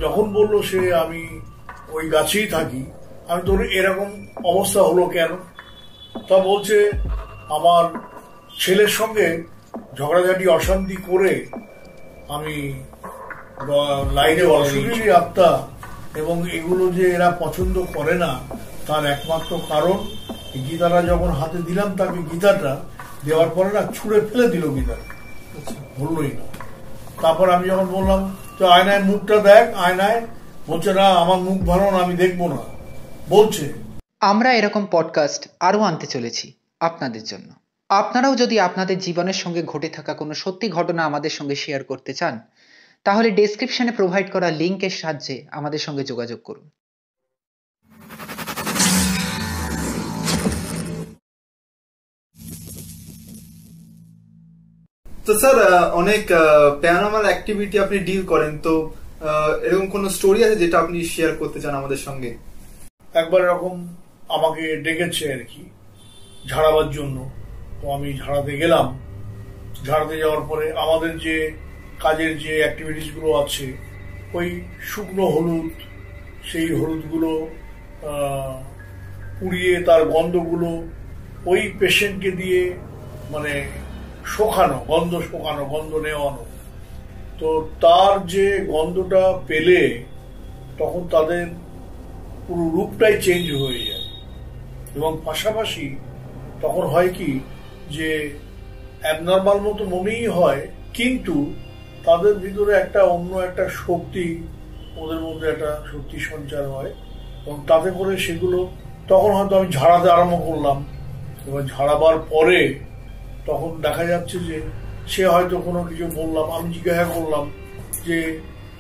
যখন বললো সে আমি ওই গাছেই থাকি, আমি তোর এরকম অবস্থা হলো কেন? তা বলছে আমার ছেলের সঙ্গে ঝগড়াঝাটি অশান্তি করে আমি লাইনে অসুবিধি আত্মা এবং এগুলো যে এরা পছন্দ করে না তার একমাত্র কারণ গীতাটা যখন হাতে দিলাম তাকে, গীতাটা দেওয়ার পরে না ছুঁড়ে ফেলে দিল গীতাটা, বললোই না। তারপর আমি যখন বললাম তো আয়নায় মুখটা দেখ, আয়নায়, বলছে না আমার মুখ ভালো না, আমি দেখবো না, বলছে। আমরা এরকম পডকাস্ট আরও আনতে চলেছি আপনাদের জন্য। আপনারাও যদি আপনাদের জীবনের সঙ্গে ঘটে থাকা কোনো সত্যি ঘটনা আমাদের সঙ্গে শেয়ার করতে চান, তাহলে ডেসক্রিপশনে প্রোভাইড করা লিঙ্কের সাহায্যে আমাদের সঙ্গে যোগাযোগ করুন। তো স্যার, অনেক প্যারানর্মাল অ্যাক্টিভিটি আপনি ডিল করেন, তো এরকম কোন স্টোরি আছে যেটা আপনি শেয়ার করতে চান আমাদের সঙ্গে? একবার এরকম আমাকে ডেকেছে আর কি ঝাড়াবার জন্য, তো আমি ঝাড়াতে গেলাম। ঝাড়াতে যাওয়ার পরে আমাদের যে কাজের যে অ্যাক্টিভিটিস গুলো আছে, ওই শুকনো হলুদ, সেই হলুদগুলো পুড়িয়ে তার গন্ধগুলো ওই পেশেন্টকে দিয়ে মানে শোকানো, গন্ধ নেওয়ানো। তো তার যে গন্ধটা পেলে তখন তাদের পুরো রূপটাই চেঞ্জ হয়ে যায়, এবং পাশাপাশি তখন হয় কি যে অ্যাবনর্মাল মতো মনেই হয়, কিন্তু তাদের ভিতরে একটা অন্য একটা শক্তি, ওদের মধ্যে একটা শক্তি সঞ্চার হয়, এবং তাতে করে সেগুলো তখন হয়তো আমি ঝাড়াতে আরম্ভ করলাম। এবার ঝাড়াবার পরে তখন দেখা যাচ্ছে যে সে হয়তো কোনো কিছু বললাম, আমি জিজ্ঞাসা করলাম যে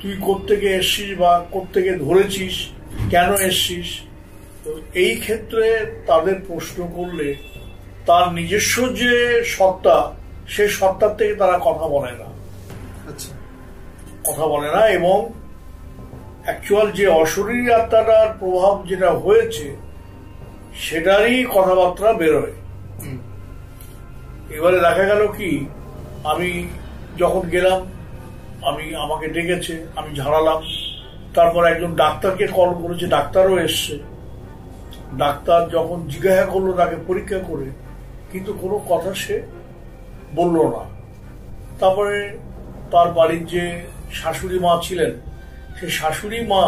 তুই কোত্থেকে এসছিস বা কোত্থেকে ধরেছিস, কেন এসছিস। তো এই ক্ষেত্রে তাদের প্রশ্ন করলে তার নিজস্ব যে সত্তা, সে সত্তার থেকে তারা কথা বলে না। আচ্ছা, কথা বলে না, এবং অ্যাকচুয়াল যে অশরীরী আত্মাটার প্রভাব যেটা হয়েছে সেটারই কথাবার্তা বেরোয়। এবারে দেখা গেল কি, আমি যখন গেলাম, আমাকে ডেকেছে, আমি ঝাড়ালাম, তারপর একজন ডাক্তারকে কল করেছে, ডাক্তারও এসছে। ডাক্তার যখন জিজ্ঞাসা করলো তাকে পরীক্ষা করে, কিন্তু কোনো কথা সে বলল না। তারপরে তার বাড়ির যে শাশুড়ি মা ছিলেন, সেই শাশুড়ি মা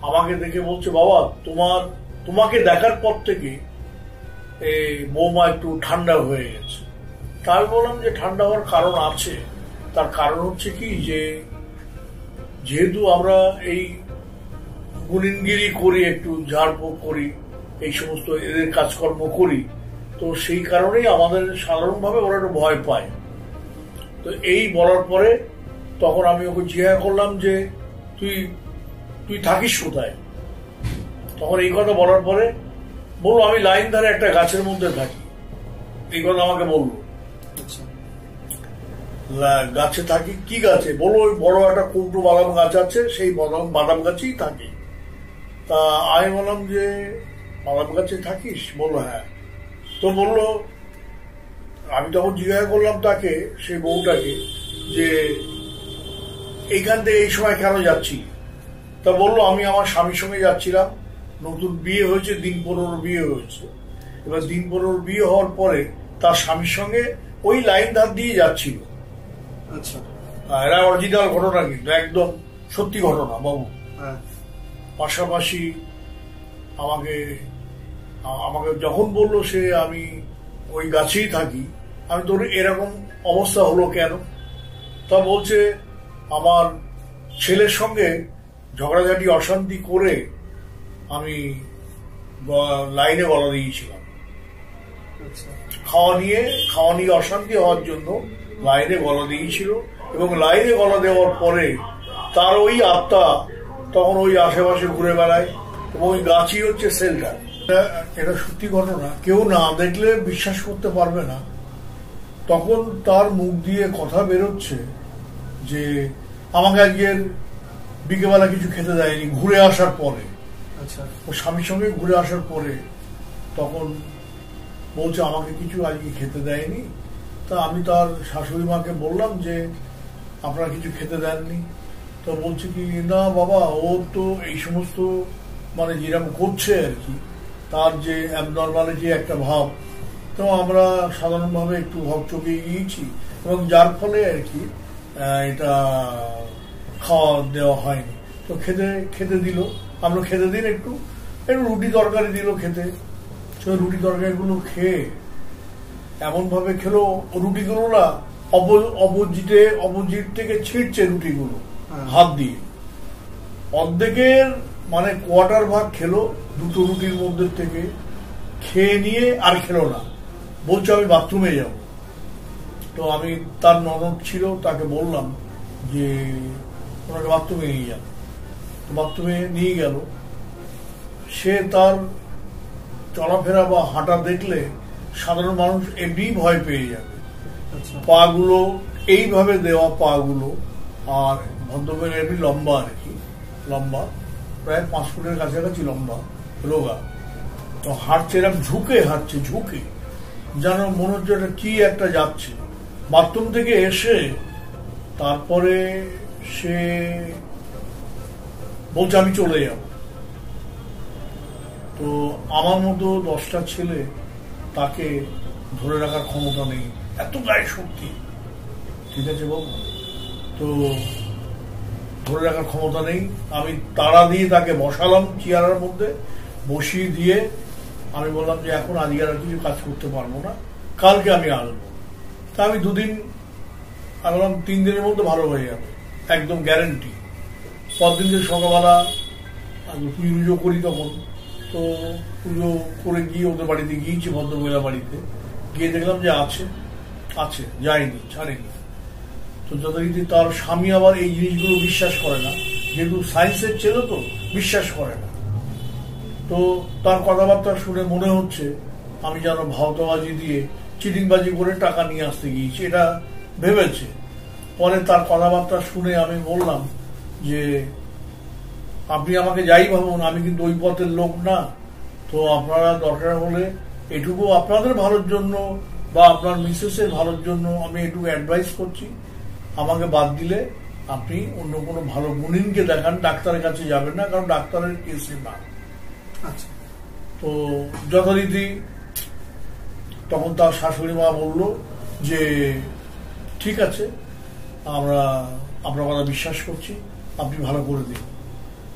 আমাকে দেখে বলছে, বাবা তোমাকে দেখার পর থেকে বৌমা একটু ঠান্ডা হয়ে গেছে। তাই বললাম যে ঠান্ডা হওয়ার কারণ আছে। তার কারণ হচ্ছে কি, যে যেহেতু আমরা এই গুণিনগিরি করি, একটু ঝাড়ফুঁক করি, এই সমস্ত এদের কাজকর্ম করি, তো সেই কারণেই আমাদের সাধারণভাবে ওরা একটু ভয় পায়। তো এই বলার পরে তখন আমি ওকে জিজ্ঞাসা করলাম যে তুই থাকিস কোথায়। তখন এই কথা বলার পরে বললো আমি লাইন ধারে একটা গাছের মধ্যে থাকি, এই কথা আমাকে বললো। গাছে থাকি, কি গাছে? বললো ওই বড় একটা কৌটো বাদাম গাছ আছে, সেই বাদাম গাছেই থাকি। তা আমি বললাম যে বাদাম গাছে থাকিস? বললো হ্যাঁ। তো বললো, আমি তখন জিজ্ঞাসা করলাম তাকে, সেই বউটাকে, যে এইখান থেকে এই সময় কেন যাচ্ছি? তা বললো আমি আমার স্বামীর সঙ্গে যাচ্ছিলাম, নতুন বিয়ে হয়েছে, দিন 15 বিয়ে হয়েছে। এবার দিন 15 বিয়ে হওয়ার পরে তার স্বামীর সঙ্গে ওই লাইন ধার দিয়ে যাচ্ছিল। আচ্ছা, এরা অরিজিনাল ঘটনা, কিন্তু একদম সত্যি ঘটনা বাবু। পাশাপাশি আমাকে যখন বললো সে আমি ওই গাছেই থাকি, আমি তোর এরকম অবস্থা হলো কেন? তা বলছে আমার ছেলের সঙ্গে ঝগড়াঝাটি অশান্তি করে আমি লাইনে গলা দিয়েছিলাম। খাওয়া নিয়ে অশান্তি হওয়ার জন্য লাইনে গলা দিয়েছিল, এবং লাইনে গলা দেওয়ার পরে তার ওই আত্মা তখন ওই আশেপাশে ঘুরে বেড়ায়, এবং ওই গাছই হচ্ছে সেলটা। এটা সত্যি ঘটনা, কেউ না দেখলে বিশ্বাস করতে পারবে না। তখন তার মুখ দিয়ে কথা বেরোচ্ছে যে আমাকে আজকের বিকেলবেলা কিছু খেতে দেয়নি, ঘুরে আসার পরে। আচ্ছা, ও স্বামীর সঙ্গে ঘুরে আসার পরে তখন বলছে আমাকে কিছু আজকে খেতে দেয়নি। তা আমি তার শাশুড়ি মাকে বললাম যে আপনারা কিছু খেতে দেননি। তো বলছে কি না বাবা, ও তো এই সমস্ত মানে যেরকম করছে আর কি, তার যে অ্যাবনর্মালিটি একটা ভাব, তো আমরা সাধারণভাবে একটু হকচকে গিয়েছি এবং যার ফলে আর কি এটা খাওয়া দেওয়া হয়নি। তো খেতে দিল, আমরা খেতে দিন একটু একটু রুটি তরকারি দিল খেতে। তো রুটি তরকারিগুলো খেয়ে এমনভাবে খেলো, রুটিগুলো না অপোজিট থেকে ছিঁড়ছে রুটিগুলো হাত দিয়ে, অর্ধেকের মানে কোয়ার্টার ভাগ খেলো দুটো রুটির মধ্যে থেকে, খেয়ে নিয়ে আর খেলো না, বলছে আমি বাথরুমে যাব। তো আমি, তার ননদ ছিল, তাকে বললাম যে ওনাকে বাথরুমে নিয়ে যান। বাথরুমে নিয়ে গেল। সে তার চলাফেরা বা হাঁটা দেখলে সাধারণ মানুষ এমনি ভয় পেয়ে যাবে। পা গুলো এইভাবে দেওয়া, পা গুলো, আর ভদ্রমের এমনি লম্বা আর কি, লম্বা প্রায় 5 ফুটের কাছাকাছি লম্বা, রোগা। তো হাঁটছে এরকম হাঁটছে ঝুঁকে, যেন মনে হচ্ছে এটা কি একটা যাচ্ছে। বাথরুম থেকে এসে তারপরে সে বলছে আমি চলে যাব। তো আমার মতো 10টা ছেলে তাকে ধরে রাখার ক্ষমতা নেই, এত গায়ে শক্তি, ঠিক আছে বাবু, তো ধরে রাখার ক্ষমতা নেই। আমি তাড়া দিয়ে তাকে বসালাম চেয়ারের মধ্যে, বসিয়ে দিয়ে আমি বললাম যে এখন আজকে আর কিছু কাজ করতে পারবো না, কালকে আমি আসবো। তা আমি 2 দিন, আমি বললাম 3 দিনের মধ্যে ভালো হয়ে যাবে, একদম গ্যারেন্টি। পরদিন যে সকালবেলা পুজো করি তখন, তো পুজো করে গিয়ে ওদের বাড়িতে গিয়েছি, ভদ্রমহিলা বাড়িতে গিয়ে দেখলাম যে আছে, যায়নি, ছাড়েনি। তো যথারীতি তার স্বামী আবার এই জিনিসগুলো বিশ্বাস করে না, যেহেতু সায়েন্সের ছেলে তো বিশ্বাস করে না। তো তার কথাবার্তা শুনে মনে হচ্ছে আমি যেন ভাওতাবাজি দিয়ে চিটিংবাজি করে টাকা নিয়ে আসতে গিয়েছি, এটা ভেবেছে। পরে তার কথাবার্তা শুনে আমি বললাম যে আপনি আমাকে যাই ভাবুন, আমি কিন্তু ওই পথের লোক না। তো আপনারা দরকার হলে এটুকু আপনাদের ভালোর জন্য বা আপনার মিসেসের ভালোর জন্য আমি এটুকু অ্যাডভাইস করছি, আমাকে বাদ দিলে আপনি অন্য কোনো ভালো গুণিনকে দেখান, ডাক্তারের কাছে যাবেন না, কারণ ডাক্তারের কেসে না। আচ্ছা। তো যথারীতি তখন তার শাশুড়ি মা বলল যে ঠিক আছে, আমরা আপনার কথা বিশ্বাস করছি, আপনি ভালো করে দিন।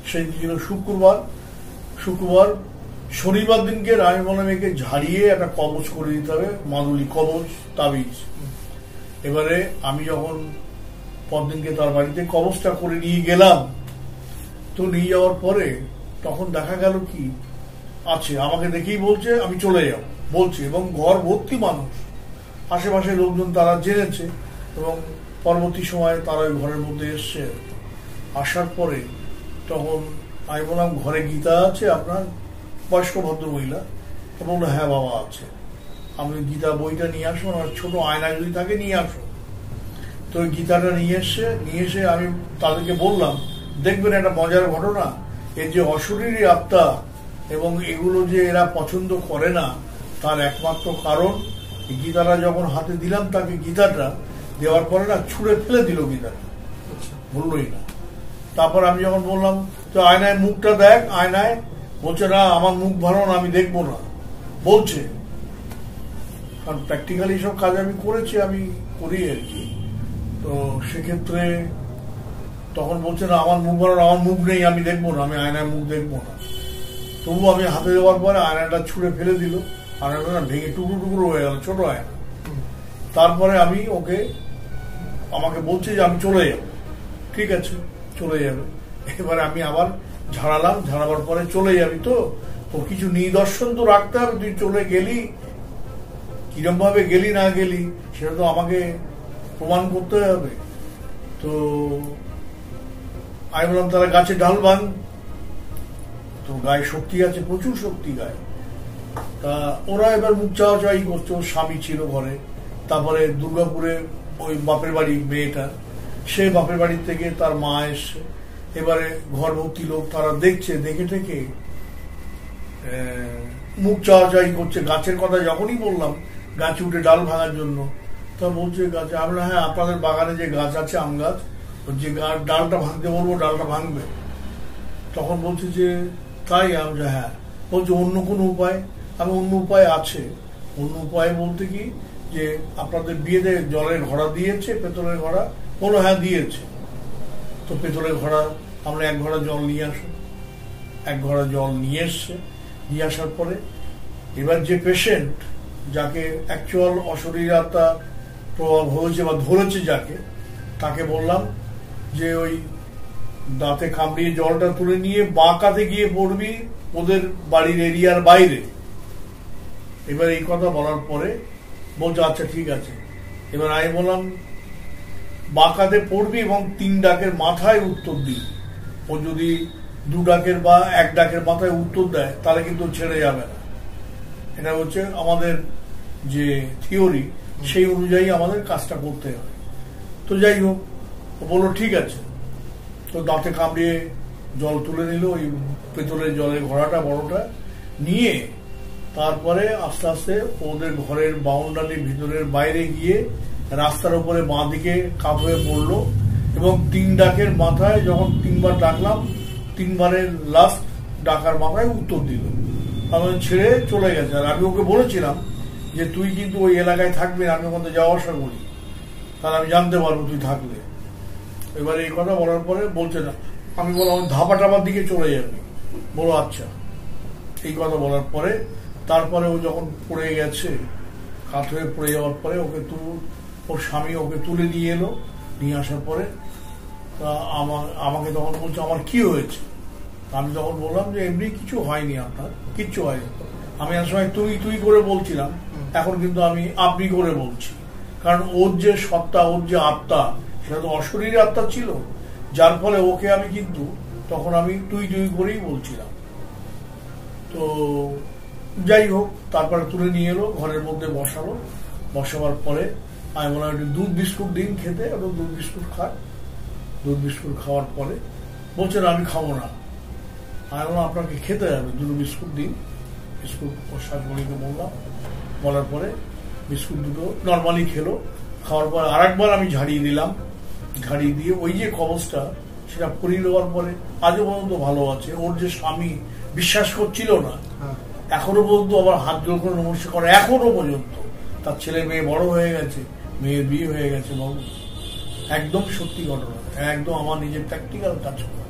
সেই ছিল শুক্রবার। শনিবার দিনকে আমি বললাম একে ঝাড়িয়ে একটা কবচ করে দিতে হবে, মাদুলি কবচ, তাবিজ। এবারে আমি যখন পরদিনকে তার বাড়িতে কবচটা করে নিয়ে গেলাম, তো নিয়ে যাওয়ার পরে তখন দেখা গেল কি আছে, আমাকে দেখেই বলছে আমি চলে যাব বলছে, এবং ঘর ভর্তি মানুষ, আশেপাশে লোকজন তারা জেনেছে, এবং পরবর্তী সময়ে তারা ওই ঘরের মধ্যে এসছে। আসার পরে তখন আমি বললাম ঘরে গীতা আছে আপনার? বয়স্ক ভদ্র মহিলা বললো হ্যাঁ বাবা আছে। আমি গীতা বইটা নিয়ে আসবো, আমার ছোট আয়না যদি থাকে নিয়ে আসো। তো ওই গীতাটা নিয়ে এসে আমি তাদেরকে বললাম দেখবেন একটা মজার ঘটনা, এই যে অশরীরী আত্মা এবং এগুলো যে এরা পছন্দ করে না, তার একমাত্র কারণ গীতাটা যখন হাতে দিলাম তাকে, গীতাটা দেওয়ার পরে না ছুঁড়ে ফেলে দিল গীতাটা, বললোই না। তারপর আমি যখন বললাম তো আয়নায় মুখটা দেখ, আয়নায়, বলছে না আমার মুখ ভালো না, আমি দেখবো না বলছে। কারণ প্র্যাকটিক্যালি সব কাজ আমি করেছি, আমি করি আর কি। তো সেক্ষেত্রে তখন বলছে না আমার মুখ ভালো না, আমার মুখ নেই, আমি দেখবো না, আমি আয়নায় মুখ দেখবো না। তবু আমি হাতে দেওয়ার পরে আয়নাটা ছুঁড়ে ফেলে দিল, আয়নাটা না ভেঙে টুকরো হয়ে গেল, ছোট আয়না। তারপরে আমি আমাকে বলছে যে আমি চলে যাব। ঠিক আছে চলে যাবে। এবারে আমি আবার ঝাড়ালাম, ঝাড়াবার পরে চলে যাবি তো কিছু নিদর্শন তো রাখতে হবে, তুই চলে গেলি, কিরম ভাবে গেলি না গেলি সেটা তো আমাকে প্রমাণ করতে হবে। তো আমি বললাম তারা গাছে ডাল ভাঙ, তো গায়ে শক্তি আছে, প্রচুর শক্তি গায়ে। তা ওরা এবার মুখ চাওয়াচাই করছে, ওর স্বামী ছিল ঘরে। তারপরে দুর্গাপুরে ওই বাপের বাড়ি মেয়েটা, সে বাপের বাড়ির থেকে তার মা এসছে। এবারে ঘর ভর্তি লোক, তারা দেখছে, দেখে থেকে মুখ চাওয়াচাই করছে। গাছের কথা যখনই বললাম গাছে উঠে ডাল ভাঙার জন্য, তা বলছে গাছে, আমরা হ্যাঁ আপনাদের বাগানে যে গাছ আছে আম গাছ, যে ডালটা ভাঙতে বলবো ডালটা ভাঙবে। তখন বলছে যে তাই? আমি হ্যাঁ। বলছে অন্য কোনো উপায়? আমি অন্য উপায় আছে। অন্য উপায় বলতে কি, যে আপনাদের বিয়েতে জলের ঘড়া দিয়েছে, পেতলের ঘড়া? বলো হ্যাঁ দিয়েছে। তো পেতলের ঘড়া, আমরা 1 ঘড়া জল নিয়ে আসো। 1 ঘড়া জল নিয়ে এসছে। নিয়ে আসার পরে এবার যে পেশেন্ট, যাকে অ্যাকচুয়াল অশরীরী আত্মা প্রভাব হয়েছে বা ধরেছে যাকে, তাকে বললাম যে ওই দাঁতে কামড়িয়ে জলটা তুলে নিয়ে বাঁ কাতে গিয়ে পড়বি ওদের বাড়ির এরিয়ার বাইরে। এবার এই কথা বলার পরে বলছে আচ্ছা ঠিক আছে। এবার আমি বললাম বাঁ কাতে পড়বি এবং 3 ডাকের মাথায় উত্তর দিবি। ও যদি 2 ডাকের বা 1 ডাকের মাথায় উত্তর দেয় তাহলে কিন্তু ছেড়ে যাবে না। এটা হচ্ছে আমাদের যে থিওরি, সেই অনুযায়ী আমাদের কাজটা করতে হয়। তো যাই হোক, ও বললো ঠিক আছে। তো দাঁতে কামড়িয়ে জল তুলে নিল, ওই পেতলের জলের ঘোড়াটা বড়টা নিয়ে, তারপরে আস্তে আস্তে ওদের ঘরের বাউন্ডারির ভিতরের বাইরে গিয়ে রাস্তার উপরে বাঁ দিকে কাত হয়ে পড়লো এবং 3 ডাকের মাথায় যখন 3 বার ডাকলাম, 3 বারের লাস্ট ডাকার মাথায় উত্তর দিল। আমাদের ছেড়ে চলে গেছে। আর আমি ওকে বলেছিলাম যে তুই কিন্তু ওই এলাকায় থাকবি, আমি ওখানে যাওয়া আসা করি, তাহলে আমি জানতে পারবো তুই থাকলে। এবার এই কথা বলার পরে বলছে না। আমি বললাম ধাপা টাপার দিকে চলে যাবি। বলো আচ্ছা। এই কথা বলার পরে তারপরে ও যখন পড়ে গেছে, কাত হয়ে পড়ে যাওয়ার পরে ওকে ওর স্বামী ওকে তুলে নিয়ে এলো। নিয়ে আসার পরে তা আমাকে তখন বলছে আমার কি হয়েছে? আমি তখন বললাম যে এমনি কিছু হয়নি, আপনার কিচ্ছু হয়নি। আমি এক সময় তুই করে বলছিলাম, এখন কিন্তু আমি আপনি করে বলছি। কারণ ওর যে সত্তা, ওর যে আত্মা, সেটা তো অশরীরী আত্মা ছিল, যার ফলে ওকে আমি কিন্তু তখন আমি তুই করেই বলছিলাম। তো যাই হোক, তারপরে তুলে নিয়ে এলো, ঘরের মধ্যে বসালো। বসাবার পরে আমি বললাম একটু দুধ বিস্কুট দিন খেতে, একটু দুধ বিস্কুট খায়। দুধ বিস্কুট খাওয়ার পরে বলছে না আমি খাবো না। আমি বললাম আপনাকে খেতে হবে, দুটো বিস্কুট দিন। বিস্কুট ওর শাশুড়িকে বললাম। বলার পরে বিস্কুট দুটো নর্মালি খেলো। খাওয়ার পর আরেকবার আমি ঝাড়িয়ে দিলাম। ঝাড়িয়ে দিয়ে ওই যে কবচটা, সেটা পরিয়ে দেওয়ার পরে আজও পর্যন্ত ভালো আছে। ওর যে স্বামী বিশ্বাস করছিল না, এখনো পর্যন্ত আবার হাত জোর করে নমস্কার করে, এখনো পর্যন্ত। তার ছেলে মেয়ে বড় হয়ে গেছে, মেয়ের বিয়ে হয়ে গেছে। বাবু একদম সত্যি ঘটনা, একদম আমার নিজের প্র্যাকটিক্যাল কাজ করা।